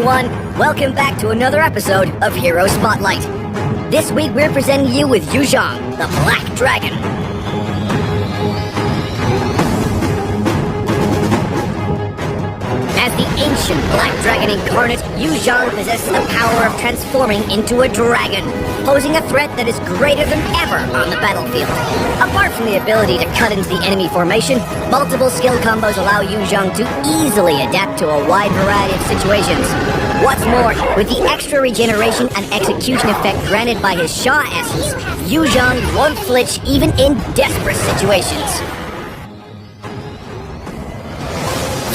everyone! Welcome back to another episode of Hero Spotlight. This week we're presenting you with Zhong, the Black Dragon. As the ancient Black Dragon incarnate, Zhong possesses the power of transforming into a dragon, posing a threat that is greater than ever on the battlefield. Apart from the ability to cut into the enemy formation, multiple skill combos allow Zhong to easily adapt to a wide variety of situations. What's more, with the extra regeneration and execution effect granted by his Sha essence, Zhong won't flinch even in desperate situations.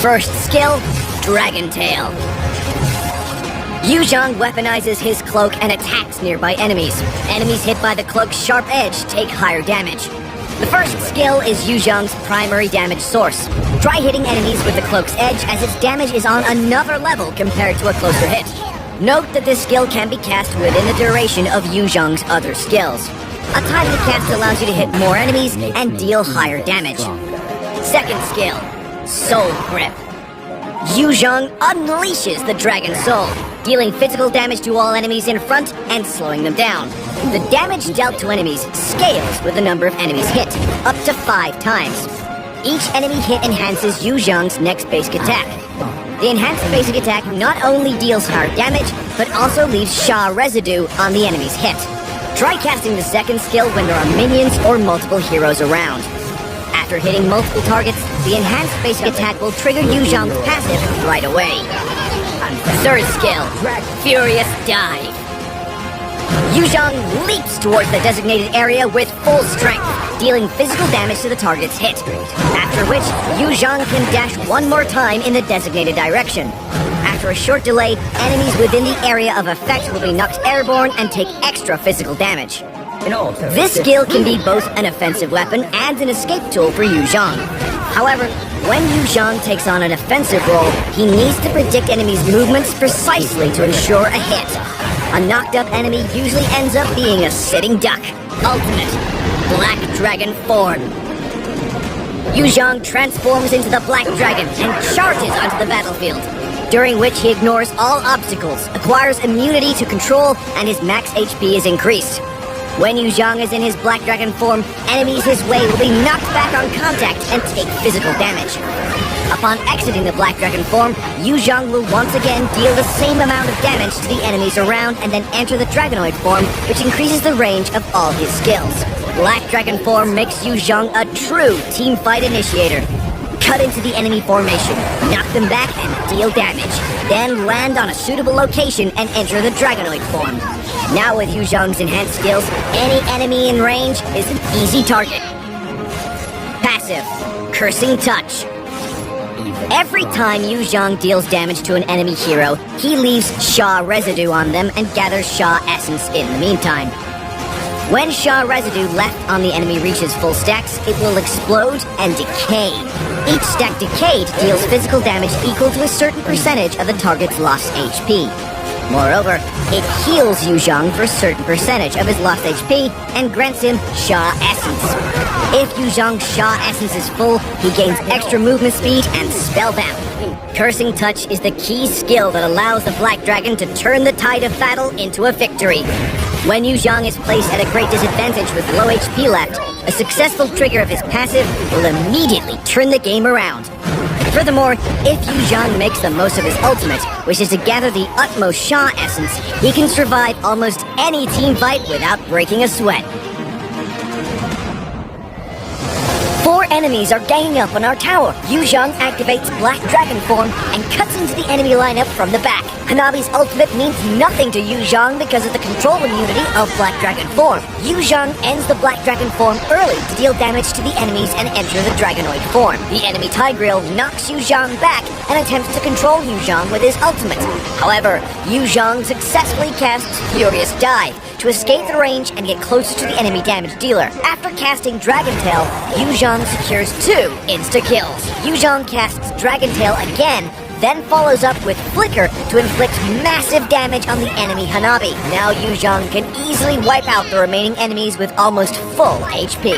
First skill, Dragon Tail. Zhong weaponizes his cloak and attacks nearby enemies. Enemies hit by the cloak's sharp edge take higher damage. The first skill is Zhong's primary damage source. Try hitting enemies with the cloak's edge, as its damage is on another level compared to a closer hit. Note that this skill can be cast within the duration of Zhong's other skills. A timely cast allows you to hit more enemies and deal higher damage. Second skill, Soul Grip. Zhong unleashes the Dragon Soul, dealing physical damage to all enemies in front and slowing them down. The damage dealt to enemies scales with the number of enemies hit, up to 5 times. Each enemy hit enhances Zhong's next basic attack. The enhanced basic attack not only deals higher damage, but also leaves Sha residue on the enemy's hit. Try casting the second skill when there are minions or multiple heroes around. After hitting multiple targets, the enhanced basic attack will trigger Zhong's passive right away. Third skill, Furious Dive. Zhong leaps towards the designated area with full strength, dealing physical damage to the target's hit. After which, Zhong can dash one more time in the designated direction. After a short delay, enemies within the area of effect will be knocked airborne and take extra physical damage. This skill can be both an offensive weapon and an escape tool for Zhong. However, when Zhong takes on an offensive role, he needs to predict enemies' movements precisely to ensure a hit. A knocked up enemy usually ends up being a sitting duck. Ultimate, Black Dragon Form. Zhong transforms into the Black Dragon and charges onto the battlefield, during which he ignores all obstacles, acquires immunity to control, and his max HP is increased. When Zhong is in his Black Dragon form, enemies his way will be knocked back on contact and take physical damage. Upon exiting the Black Dragon form, Zhong will once again deal the same amount of damage to the enemies around and then enter the Dragonoid form, which increases the range of all his skills. Black Dragon form makes Zhong a true teamfight initiator. Cut into the enemy formation, knock them back and deal damage. Then land on a suitable location and enter the Dragonoid form. Now with Zhong's enhanced skills, any enemy in range is an easy target. Passive, Cursing Touch. Every time Zhong deals damage to an enemy hero, he leaves Sha residue on them and gathers Sha essence in the meantime. When Sha residue left on the enemy reaches full stacks, it will explode and decay. Each stack decayed deals physical damage equal to a certain percentage of the target's lost HP. Moreover, it heals Zhong for a certain percentage of his lost HP and grants him Sha Essence. If Zhong's Sha Essence is full, he gains extra movement speed and Spellbound. Cursing Touch is the key skill that allows the Black Dragon to turn the tide of battle into a victory. When Zhong is placed at a great disadvantage with low HP left, a successful trigger of his passive will immediately turn the game around. Furthermore, if Zhong makes the most of his ultimate, which is to gather the utmost Sha essence, he can survive almost any team fight without breaking a sweat. 4 enemies are ganging up on our tower. Zhong activates Black Dragon form and cuts into the enemy lineup from the back. Hanabi's ultimate means nothing to Zhong because of the control immunity of Black Dragon form. Zhong ends the Black Dragon form early to deal damage to the enemies and enter the Dragonoid form. The enemy Tigreal knocks Zhong back and attempts to control Zhong with his ultimate. However, Zhong successfully casts Furious Dive to escape the range and get closer to the enemy damage dealer. After casting Dragon Tail, Zhong secures 2 insta-kills. Zhong casts Dragon Tail again, then follows up with Flicker to inflict massive damage on the enemy Hanabi. Now Zhong can easily wipe out the remaining enemies with almost full HP.